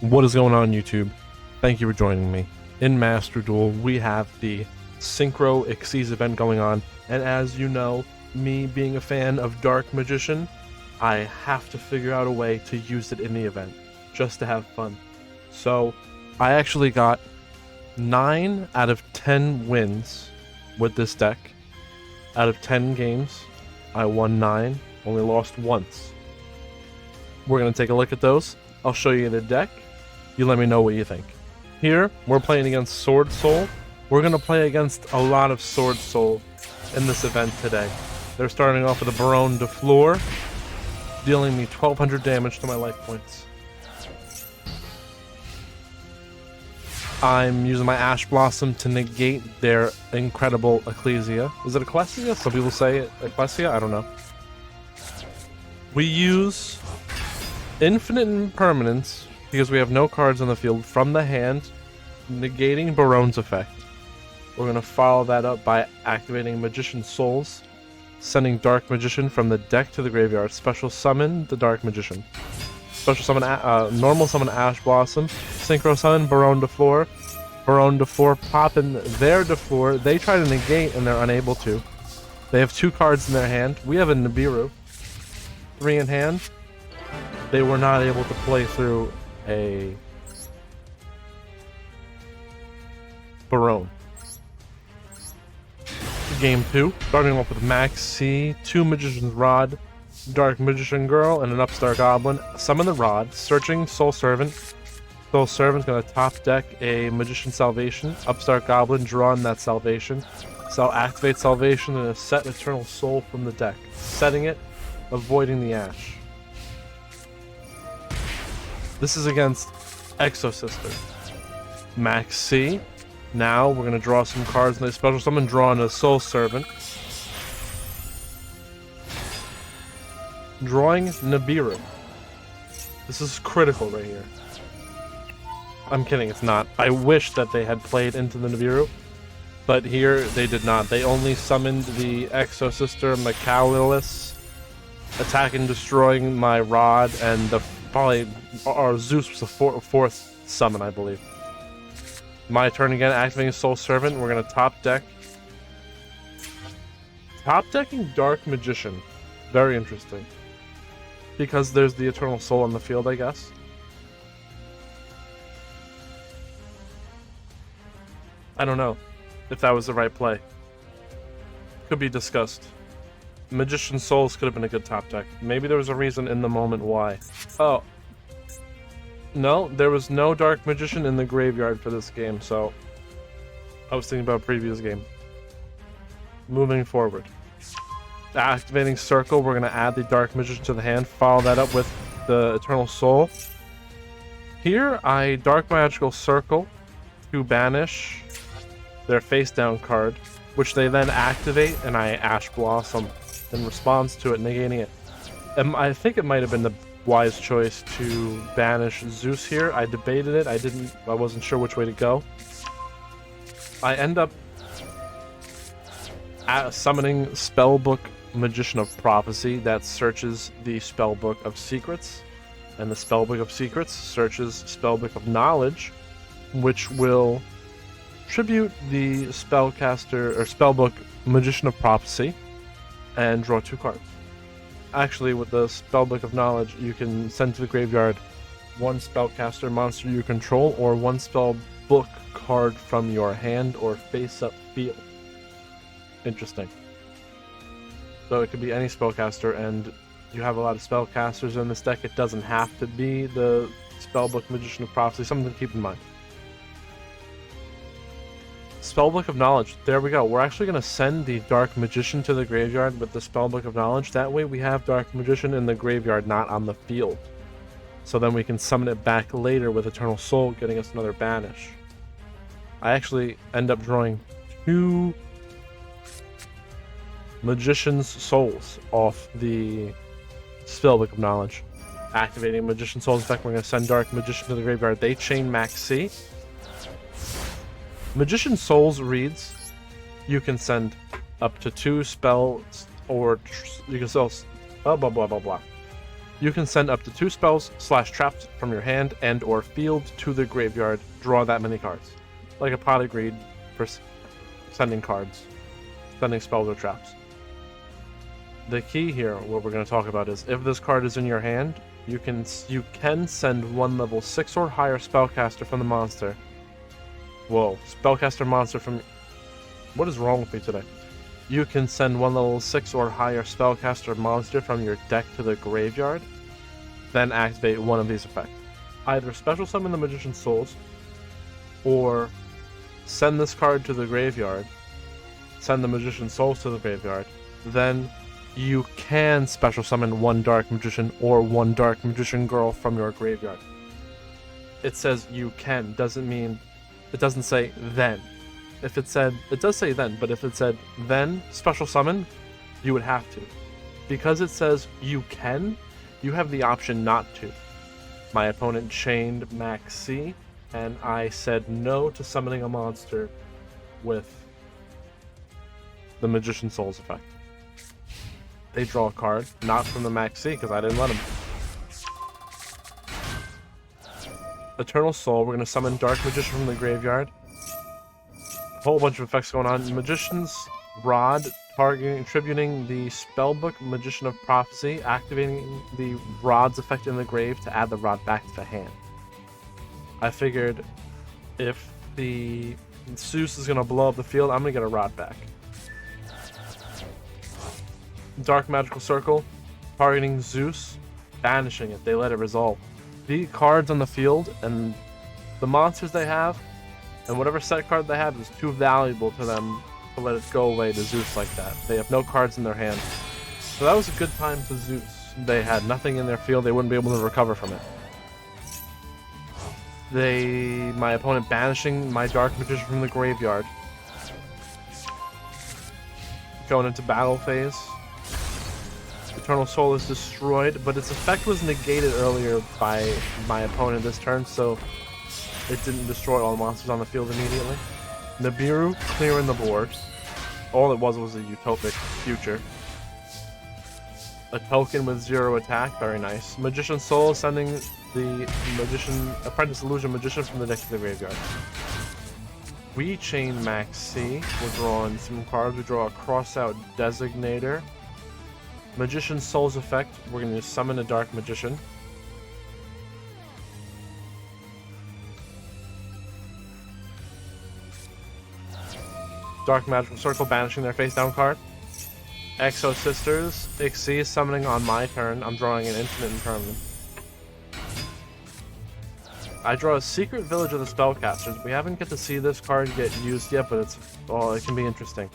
What is going on, YouTube? Thank you for joining me. In Master Duel, we have the Synchro Xyz event going on, and as you know, me being a fan of Dark Magician, I have to figure out a way to use it in the event, just to have fun. So, I actually got 9 out of 10 wins with this deck. Out of 10 games, I won 9, only lost once. We're going to take a look at those. I'll show you the deck. You let me know what you think. Here, we're playing against Sword Soul. We're going to play against a lot of Sword Soul in this event today. They're starting off with a Baron de Fleur, dealing me 1200 damage to my life points. I'm using my Ash Blossom to negate their incredible Ecclesia. Is it Ecclesia? Some people say Ecclesia? I don't know. We use Infinite Impermanence because we have no cards on the field from the hand, negating Baron's effect. We're going to follow that up by activating Magician Souls, sending Dark Magician from the deck to the graveyard. Special summon the Dark Magician. Special summon, normal summon Ash Blossom. Synchro summon Baron de Fleur. Baron de Fleur pop in their de Fleur. They try to negate and they're unable to. They have 2 cards in their hand. We have a Nibiru. 3 in hand. They were not able to play through a Baron. Game 2, starting off with Max C, 2 Magician's Rod, Dark Magician Girl, and an Upstart Goblin. Summon the Rod, searching Soul Servant. Soul Servant's going to top deck a Magician Salvation. Upstart Goblin, draw on that Salvation. So activate Salvation and set Eternal Soul from the deck, setting it, avoiding the Ash. This is against Exosister. Max C. Now we're going to draw some cards in the special summon, draw on a Soul Servant. Drawing Nibiru. This is critical right here. I'm kidding, it's not. I wish that they had played into the Nibiru, but here they did not. They only summoned the Exosister Makai, attacking, destroying my Rod, and the our Zeus was the fourth summon, I believe. My turn again, activating Soul Servant. We're going to top deck. Top decking Dark Magician. Very interesting. Because there's the Eternal Soul on the field, I guess. I don't know if that was the right play. Could be discussed. Magician Souls could have been a good top deck. Maybe there was a reason in the moment why. Oh. No, there was no Dark Magician in the graveyard for this game, so I was thinking about a previous game. Moving forward. Activating Circle, we're going to add the Dark Magician to the hand, follow that up with the Eternal Soul. Here, I Dark Magical Circle to banish their face down card, which they then activate, and I Ash Blossom in response to it, negating it. I think it might have been the wise choice to banish Zeus here. I debated it. I wasn't sure which way to go. I end up summoning Spellbook Magician of Prophecy that searches the Spellbook of Secrets, and the Spellbook of Secrets searches Spellbook of Knowledge, which will tribute the Spellcaster or Spellbook Magician of Prophecy and draw 2 cards. Actually, with the Spellbook of Knowledge, you can send to the graveyard 1 Spellcaster monster you control or 1 Spellbook card from your hand or face-up field. Interesting. So it could be any Spellcaster, and you have a lot of Spellcasters in this deck. It doesn't have to be the Spellbook Magician of Prophecy. Something to keep in mind. Spellbook of Knowledge. There we go. We're actually going to send the Dark Magician to the graveyard with the Spellbook of Knowledge. That way we have Dark Magician in the graveyard, not on the field. So then we can summon it back later with Eternal Soul, getting us another banish. I actually end up drawing 2 Magician's Souls off the Spellbook of Knowledge. Activating Magician Souls effect, we're going to send Dark Magician to the graveyard. They chain Max C. Magician Souls reads, you can send up to 2 spells, or you can sell blah blah blah blah blah. You can send up to 2 spells / traps from your hand and or field to the graveyard. Draw that many cards. Like a pot agreed for sending cards. Sending spells or traps. The key here, what we're going to talk about, is if this card is in your hand, you can send 1 level 6 or higher spellcaster from the monster. Whoa, spellcaster monster from... What is wrong with me today? You can send 1 level 6 or higher spellcaster monster from your deck to the graveyard, then activate one of these effects. Either special summon the Magician's Souls, or send this card to the graveyard, send the Magician's Souls to the graveyard, then you can special summon 1 Dark Magician or 1 Dark Magician Girl from your graveyard. It says you can, doesn't mean... It doesn't say then. If it said... It does say then, but if it said then special summon, you would have to. Because it says you can, you have the option not to. My opponent chained Max C, and I said no to summoning a monster with the Magician Souls effect. They draw a card, not from the Max C, because I didn't let him. Eternal Soul, we're going to summon Dark Magician from the graveyard. A whole bunch of effects going on. Magician's Rod, targeting, tributing the spellbook Magician of Prophecy, activating the Rod's effect in the grave to add the Rod back to the hand. I figured if the Zeus is going to blow up the field, I'm going to get a Rod back. Dark Magical Circle, targeting Zeus, banishing it, they let it resolve. The cards on the field and the monsters they have, and whatever set card they have is too valuable to them to let it go away to Zeus like that. They have no cards in their hand. So that was a good time to Zeus. They had nothing in their field, they wouldn't be able to recover from it. My opponent banishing my Dark Magician from the graveyard. Going into battle phase. Eternal Soul is destroyed, but its effect was negated earlier by my opponent this turn, so it didn't destroy all the monsters on the field immediately. Nibiru clearing the board. All it was a utopic future. A token with 0 attack, very nice. Magician's Soul sending the Apprentice Illusion Magician from the deck to the graveyard. We chain Max C. We're drawing some cards. We draw a Crossout Designator. Magician's Soul's effect, we're going to summon a Dark Magician. Dark Magical Circle, banishing their face down card. Exo Sisters, Ixie summoning on my turn. I'm drawing an Infinite Impermanent. I draw a Secret Village of the Spellcasters. We haven't get to see this card get used yet, but it can be interesting.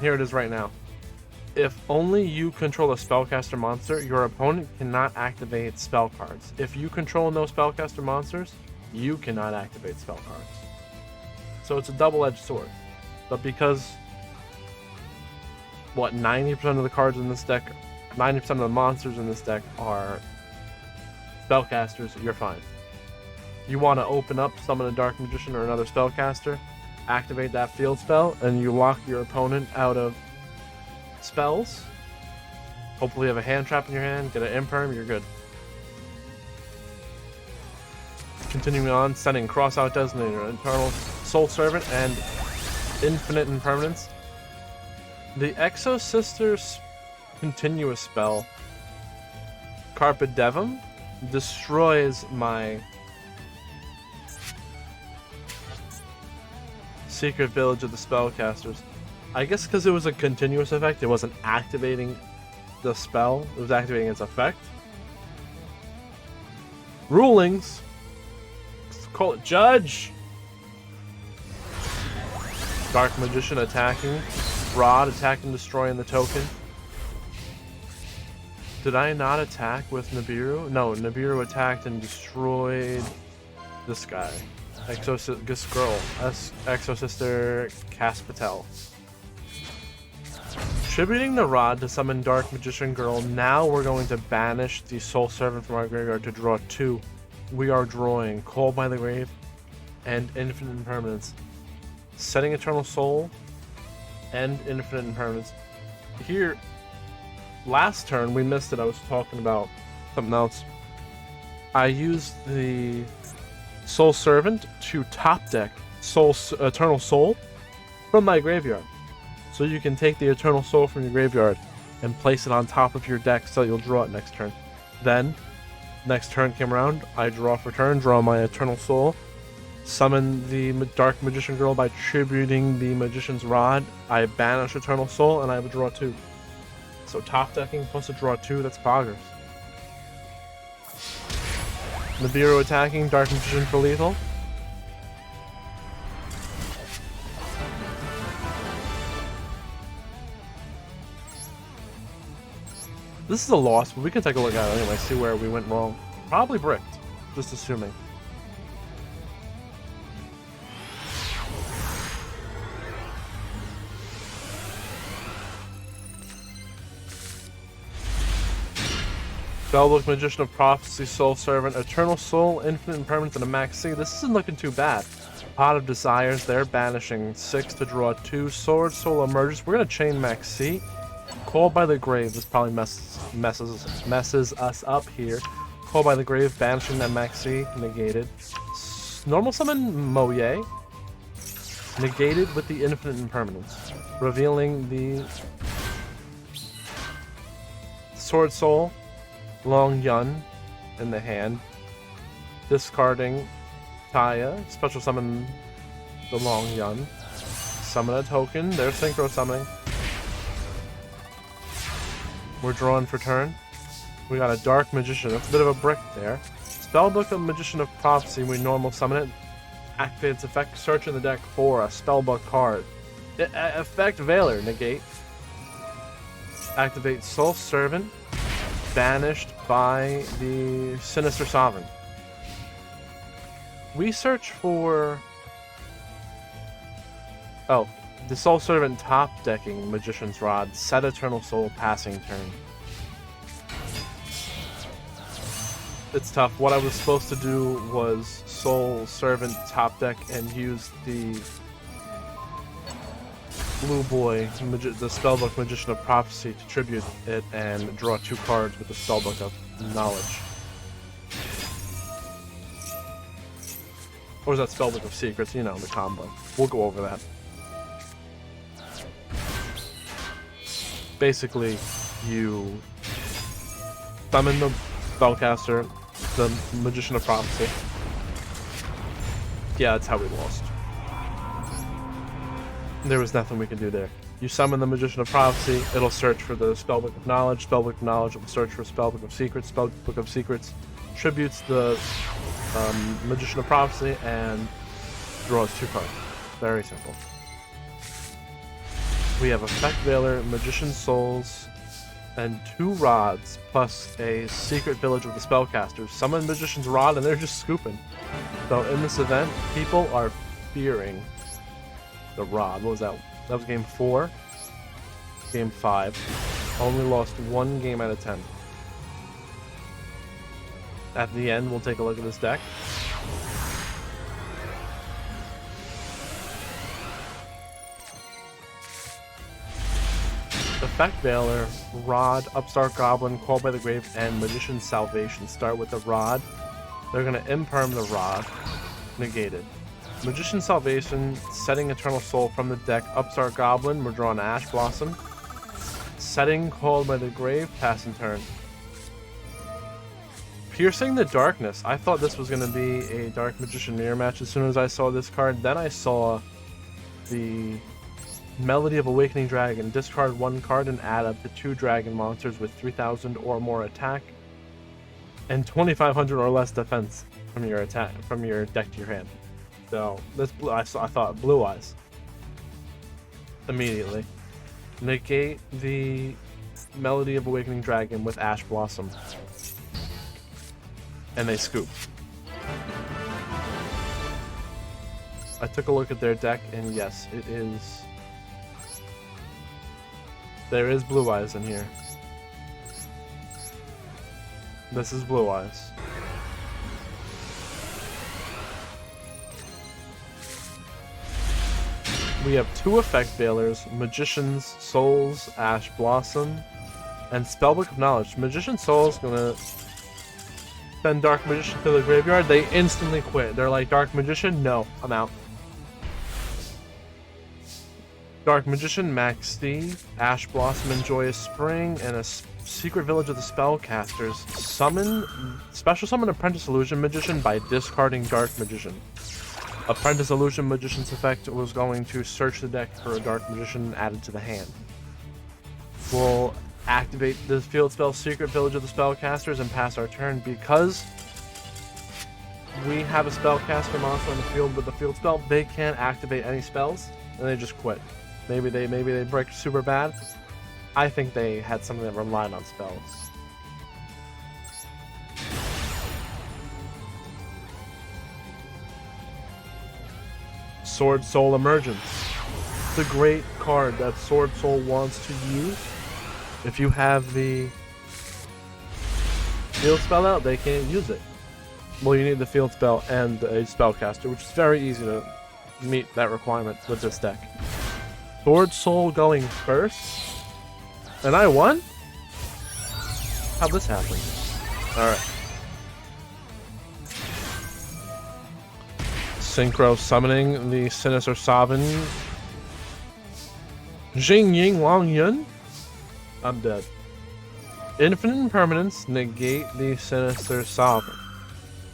Here it is right now. If only you control a spellcaster monster, your opponent cannot activate spell cards. If you control no spellcaster monsters, you cannot activate spell cards. So it's a double-edged sword. But because, 90% of the cards in this deck, 90% of the monsters in this deck are spellcasters, you're fine. You want to open up, summon a Dark Magician or another spellcaster, activate that field spell, and you lock your opponent out of spells. Hopefully you have a hand trap in your hand, get an imperm, you're good. Continuing on, sending Crossout Designator, Eternal Soul Servant, and Infinite Impermanence. The Exo Sisters continuous spell, Carpe Devum, destroys my Secret Village of the Spellcasters. I guess because it was a continuous effect, it wasn't activating the spell, it was activating its effect. Rulings! Let's call it Judge! Dark Magician attacking. Rod attacking, destroying the token. Did I not attack with Nibiru? No, Nibiru attacked and destroyed this guy. This girl. Exo Sister Caspatel. Tributing the Rod to summon Dark Magician Girl. Now we're going to banish the Soul Servant from our graveyard to draw 2. We are drawing Call by the Grave and Infinite Impermanence. Setting Eternal Soul and Infinite Impermanence. Here, last turn we missed it. I was talking about something else. I used the Soul Servant to top deck Eternal Soul from my graveyard. So you can take the Eternal Soul from your graveyard and place it on top of your deck so you'll draw it next turn. Then, next turn came around, I draw for turn, draw my Eternal Soul, summon the Dark Magician Girl by tributing the Magician's Rod, I banish Eternal Soul, and I have a draw 2. So top decking plus a draw 2, that's poggers. Nibiru attacking, Dark Magician for lethal. This is a loss, but we can take a look at it anyway, see where we went wrong. Probably bricked, just assuming. Spellbook, Magician of Prophecy, Soul Servant, Eternal Soul, Infinite Impermanence, and a Max C. This isn't looking too bad. Pot of Desires, they're banishing 6 to draw 2. Sword Soul emerges. We're going to chain Max C. Called by the Grave, this probably messes us up here. Called by the Grave, banishing that Max C, negated. Normal summon Moye, negated with the Infinite Impermanence. Revealing the Sword Soul, Long Yun in the hand. Discarding Taya, special summon the Long Yun. Summon a token, there's Synchro summoning. We're drawing for turn. We got a Dark Magician, it's a bit of a brick there. Spellbook of Magician of Prophecy, we normal summon it. Activate its effect, search in the deck for a spellbook card. Effect Veiler, negate. Activate Soul Servant, banished by the Sinister Sovereign. We search for... Oh, the Soul Servant top decking Magician's Rod, set Eternal Soul, passing turn. It's tough. What I was supposed to do was Soul Servant top deck and use the Blue Boy, the Spellbook Magician of Prophecy, to tribute it and draw 2 cards with the Spellbook of Knowledge. Or is that Spellbook of Secrets? You know, the combo. We'll go over that. Basically, you summon the Spellcaster, the Magician of Prophecy. Yeah, that's how we lost. There was nothing we could do there. You summon the Magician of Prophecy, it'll search for the Spellbook of Knowledge. Spellbook of Knowledge will search for Spellbook of Secrets. Spellbook of Secrets tributes the Magician of Prophecy and draws 2 cards. Very simple. We have Effect Veiler, Magician's Souls, and 2 rods, plus a Secret Village with the Spellcasters. Summon Magician's Rod, and they're just scooping. So in this event, people are fearing the Rod. What was that? That was game 4. Game 5. Only lost 1 game out of 10. At the end, we'll take a look at this deck. Effect Veiler, Rod, Upstart Goblin, Called by the Grave, and Magician's Salvation. Start with the Rod. They're going to imperm the Rod. Negated. Magician's Salvation, setting Eternal Soul from the deck. Upstart Goblin, we're drawing Ash Blossom. Setting Called by the Grave, passing turn. Piercing the Darkness. I thought this was going to be a Dark Magician mirror match as soon as I saw this card. Then I saw the Melody of Awakening Dragon. Discard 1 card and add up to 2 dragon monsters with 3,000 or more attack and 2,500 or less defense from your deck to your hand. So this I thought Blue Eyes immediately. Negate the Melody of Awakening Dragon with Ash Blossom, and they scoop. I took a look at their deck, and yes, it is. There is Blue Eyes in here. This is Blue Eyes. We have 2 Effect Veilers, Magician's Souls, Ash Blossom, And Spellbook of Knowledge. Magician Soul's gonna send Dark Magician to the graveyard. They instantly quit. They're like, Dark Magician? No, I'm out. Dark Magician, Max D, Ash Blossom and Joyous Spring, and a Secret Village of the Spellcasters. Special summon Apprentice Illusion Magician by discarding Dark Magician. Apprentice Illusion Magician's effect was going to search the deck for a Dark Magician added to the hand. We'll activate the field spell Secret Village of the Spellcasters and pass our turn. Because we have a Spellcaster monster on the field with the field spell, they can't activate any spells, and they just quit. Maybe they break super bad. I think they had something that relied on spells. Sword Soul Emergence. It's a great card that Sword Soul wants to use. If you have the field spell out, they can't use it. Well, you need the field spell and a spellcaster, which is very easy to meet that requirement with this deck. Sword Soul going first. And I won? How'd this happen? Alright. Synchro summoning the Sinister Sovereign. Jing Ying Wang Yun. I'm dead. Infinite Impermanence, negate the Sinister Sovereign.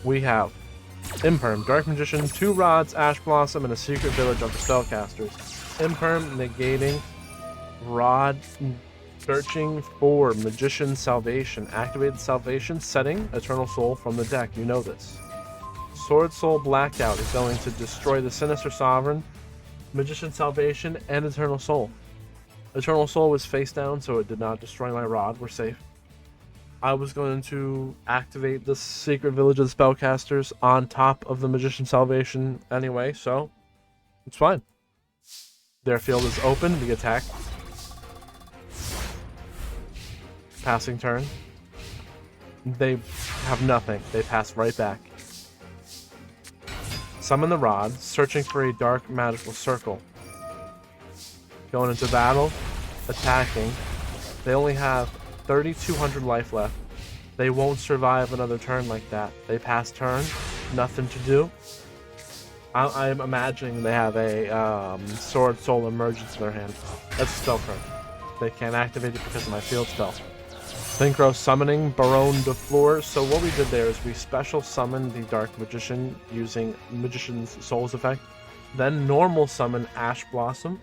We have Imperm, Dark Magician, 2 Rods, Ash Blossom, and a Secret Village of the Spellcasters. Imperm, negating Rod, searching for Magician Salvation. Activated Salvation, setting Eternal Soul from the deck. You know this. Sword Soul Blackout is going to destroy the Sinister Sovereign, Magician Salvation, and Eternal Soul. Eternal Soul was face down, so it did not destroy my Rod. We're safe. I was going to activate the Secret Village of the Spellcasters on top of the Magician Salvation anyway, so it's fine. Their field is open. We attack. Passing turn. They have nothing. They pass right back. Summon the Rod, searching for a dark magical circle. Going into battle, attacking. They only have 3,200 life left. They won't survive another turn like that. They pass turn, nothing to do. I'm imagining they have a Sword Soul Emergence in their hand. That's a spell card. They can't activate it because of my field spell. Synchro summoning Baronne de Fleur. So what we did there is we special summoned the Dark Magician using Magician's Soul's effect. Then normal summon Ash Blossom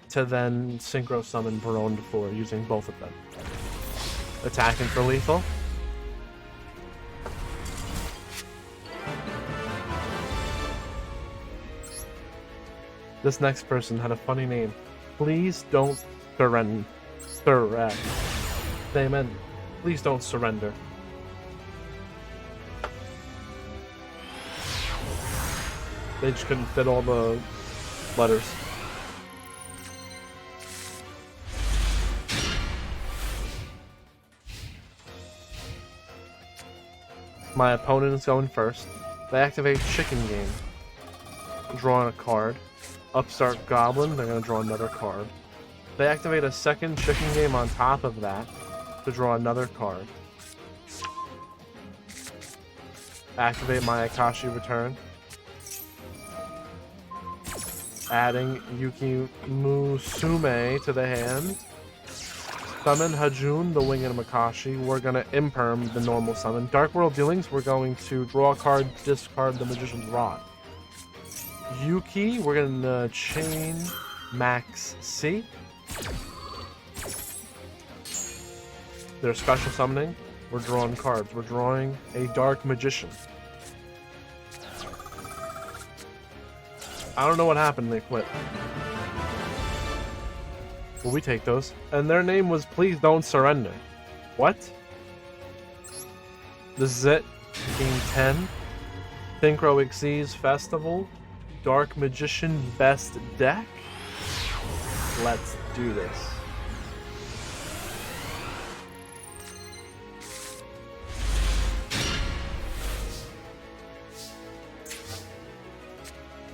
to then Synchro summon Baronne de Fleur using both of them. Attacking for lethal. This next person had a funny name. Please don't surrender. Amen. Please don't surrender. They just couldn't fit all the letters. My opponent is going first. They activate Chicken Game. Drawing a card. Upstart Goblin, they're going to draw another card. They activate a second Chicken Game on top of that to draw another card. Activate my Akashi Return. Adding Yuki Musume to the hand. Summon Hajun, the Winged Makashi. We're going to imperm the normal summon. Dark World Dealings, we're going to draw a card, discard the Magician's Rod. Yuki, we're going to chain Max C. They're special summoning. We're drawing cards. We're drawing a Dark Magician. I don't know what happened. They quit. Well, we take those. And their name was Please Don't Surrender. What? This is it. Game 10. Synchro Xyz Festival. Dark Magician Best Deck. Let's do this.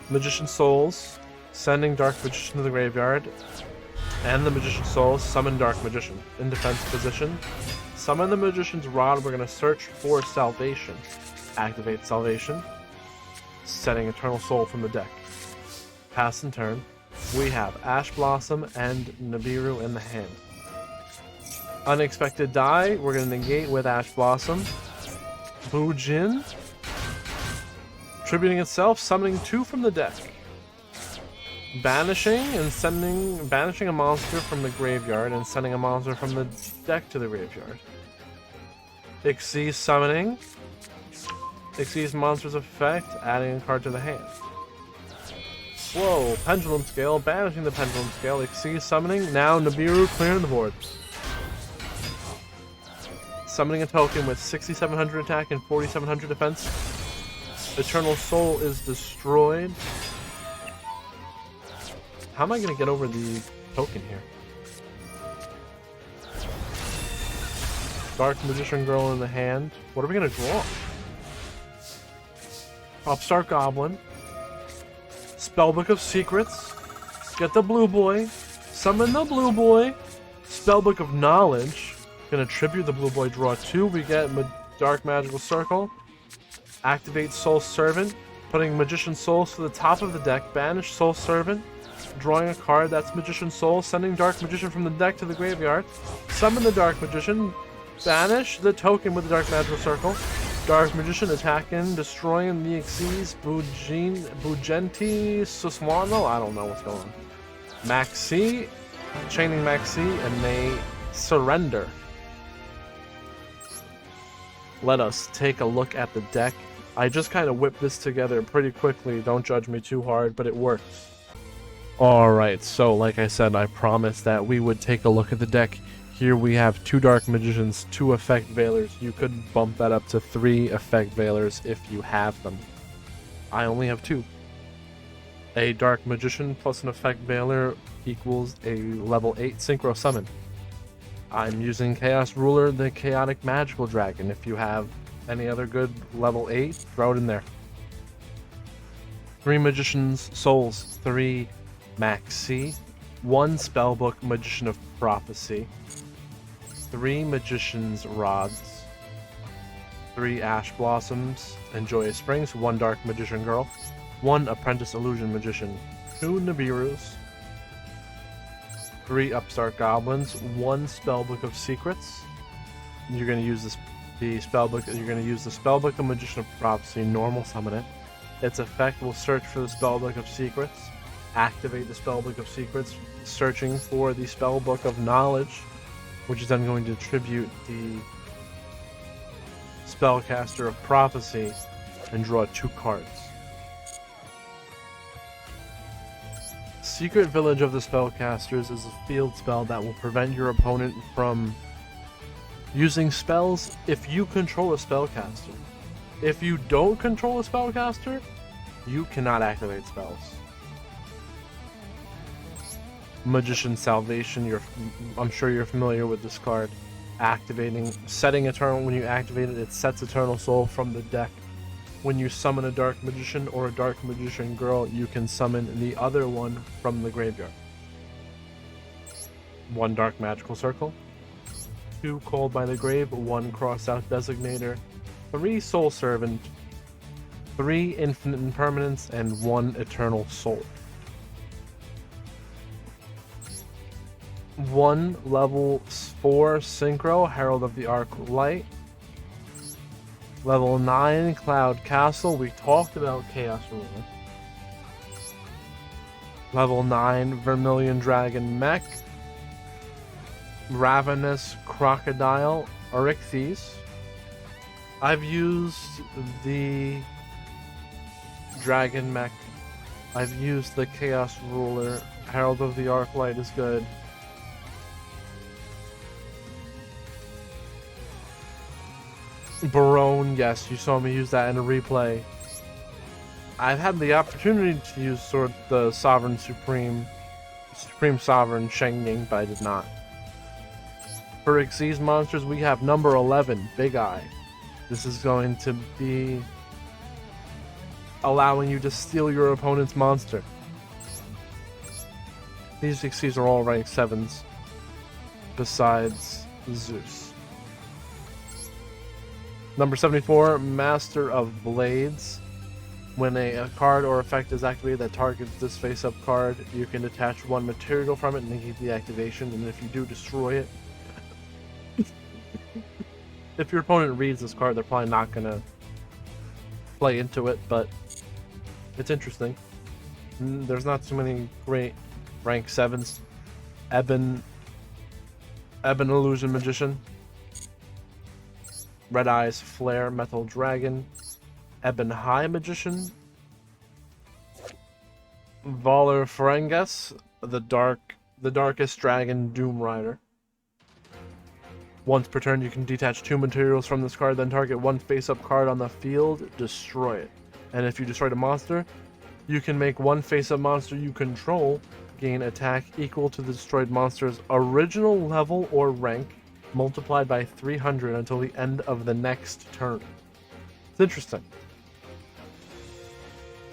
Magician Souls. Sending Dark Magician to the graveyard. and the Magician's Soul, summon Dark Magician. In defense position, summon the Magician's Rod. We're going to search for Salvation. Activate Salvation, setting Eternal Soul from the deck. Pass and turn. We have Ash Blossom and Nibiru in the hand. Unexpected die, we're going to negate with Ash Blossom. Bujin, tributing itself, summoning 2 from the deck. Banishing a monster from the graveyard and sending a monster from the deck to the graveyard. Xyz summoning. Xyz monster's effect, adding a card to the hand. Whoa, Pendulum Scale, banishing the Pendulum Scale. Xyz summoning, now Nibiru clearing the board. Summoning a token with 6,700 attack and 4,700 defense. Eternal Soul is destroyed. How am I going to get over the token here? Dark Magician Girl in the hand. What are we going to draw? Upstart Goblin. Spellbook of Secrets. Get the Blue Boy. Summon the Blue Boy. Spellbook of Knowledge. Gonna tribute the Blue Boy, draw 2. We get Dark Magical Circle. Activate Soul Servant. Putting Magician Souls to the top of the deck. Banish Soul Servant. Drawing a card, that's Magician Soul. Sending Dark Magician from the deck to the graveyard. Summon the Dark Magician. Banish the token with the Dark Magical Circle. Dark Magician attacking, destroying the Xyz, Bugenti, Suswano. I don't know what's going on. Maxi, chaining Maxi, and they surrender. Let us take a look at the deck. I just kind of whipped this together pretty quickly. Don't judge me too hard, but it works. Alright, so like I said, I promised that we would take a look at the deck. Here we have 2 Dark Magicians, 2 Effect Veilers. You could bump that up to 3 Effect Veilers if you have them. I only have 2. A Dark Magician plus an Effect Veiler equals a level 8 Synchro Summon. I'm using Chaos Ruler, the Chaotic Magical Dragon. If you have any other good level 8, throw it in there. 3 Magician's Souls, 3 Maxi, 1 Spellbook Magician of Prophecy, 3 Magician's Rods, 3 Ash Blossoms and Joyous Springs, 1 Dark Magician Girl, 1 Apprentice Illusion Magician, 2 Nibirus, 3 Upstart Goblins, 1 Spellbook of Secrets. You're going to use the Spellbook of Magician of Prophecy, normal summon it. Its effect will search for the Spellbook of Secrets. Activate the Spellbook of Secrets, searching for the Spellbook of Knowledge, which is then going to tribute the Spellcaster of Prophecy and draw 2 cards. Secret Village of the Spellcasters is a field spell that will prevent your opponent from using spells if you control a spellcaster. If you don't control a spellcaster, you cannot activate spells. Magician Salvation, I'm sure you're familiar with this card. Setting Eternal, when you activate it, it sets Eternal Soul from the deck. When you summon a Dark Magician or a Dark Magician Girl, you can summon the other one from the graveyard. 1 Dark Magical Circle, 2 Called by the Grave, 1 Cross Out Designator, 3 Soul Servant, 3 Infinite Impermanence, and 1 Eternal Soul. 1 level 4 Synchro, Herald of the Arc Light. Level 9 Cloud Castle, we talked about Chaos Ruler. Level 9 Vermilion Dragon Mech. Ravenous Crocodile, Oryxes. I've used the Dragon Mech. I've used the Chaos Ruler. Herald of the Arc Light is good. Barone, yes, you saw me use that in a replay. I've had the opportunity to use the Supreme Sovereign Shengning, but I did not. For Xyz monsters, we have number 11, Big Eye. This is going to be allowing you to steal your opponent's monster. These Xyzs are all rank 7s, besides Zeus. Number 74, Master of Blades. When a card or effect is activated that targets this face-up card, you can detach one material from it and negate the activation, and if you do, destroy it. If your opponent reads this card, they're probably not going to play into it, but it's interesting. There's not too many great rank 7s. Ebon Illusion Magician. Red Eyes Flare Metal Dragon. Ebon High Magician. Valor Ferenges, the Darkest Dragon Doom Rider. Once per turn, you can detach 2 materials from this card, then target one face-up card on the field, destroy it. And if you destroy a monster, you can make one face-up monster you control gain attack equal to the destroyed monster's original level or rank, multiplied by 300 until the end of the next turn. It's interesting.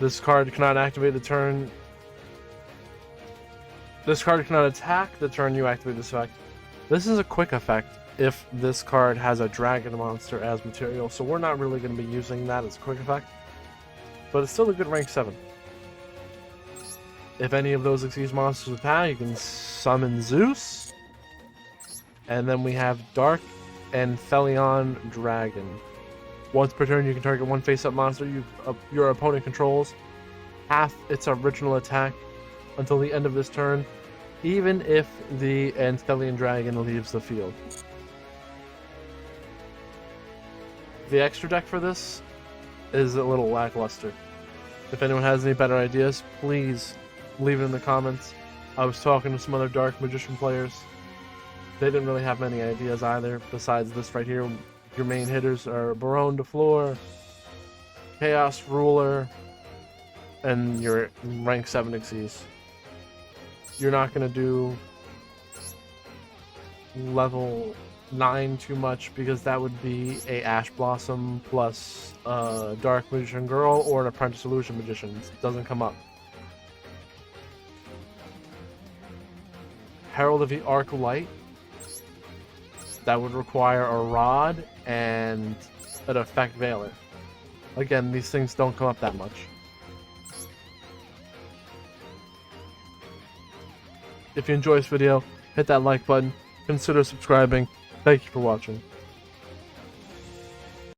This card cannot activate the turn. This card cannot attack the turn you activate this effect. This is a quick effect if this card has a dragon monster as material, so we're not really going to be using that as a quick effect. But it's still a good rank 7. If any of those Xyz monsters attack, you can summon Zeus. And then we have Dark and Thelion Dragon. Once per turn, you can target one face-up monster your opponent controls, half its original attack until the end of this turn, even if the Anthelian Dragon leaves the field. The extra deck for this is a little lackluster. If anyone has any better ideas, please leave it in the comments. I was talking to some other Dark Magician players. They didn't really have many ideas either, besides this right here. Your main hitters are Baronne de Fleur, Chaos Ruler, and your rank 7 Xyz. You're not going to do level 9 too much, because that would be a Ash Blossom plus Dark Magician Girl or an Apprentice Illusion Magician. It doesn't come up. Herald of the Arc Light. That would require a Rod and an Effect Veiler. Again, these things don't come up that much. If you enjoyed this video, hit that like button, consider subscribing. Thank you for watching.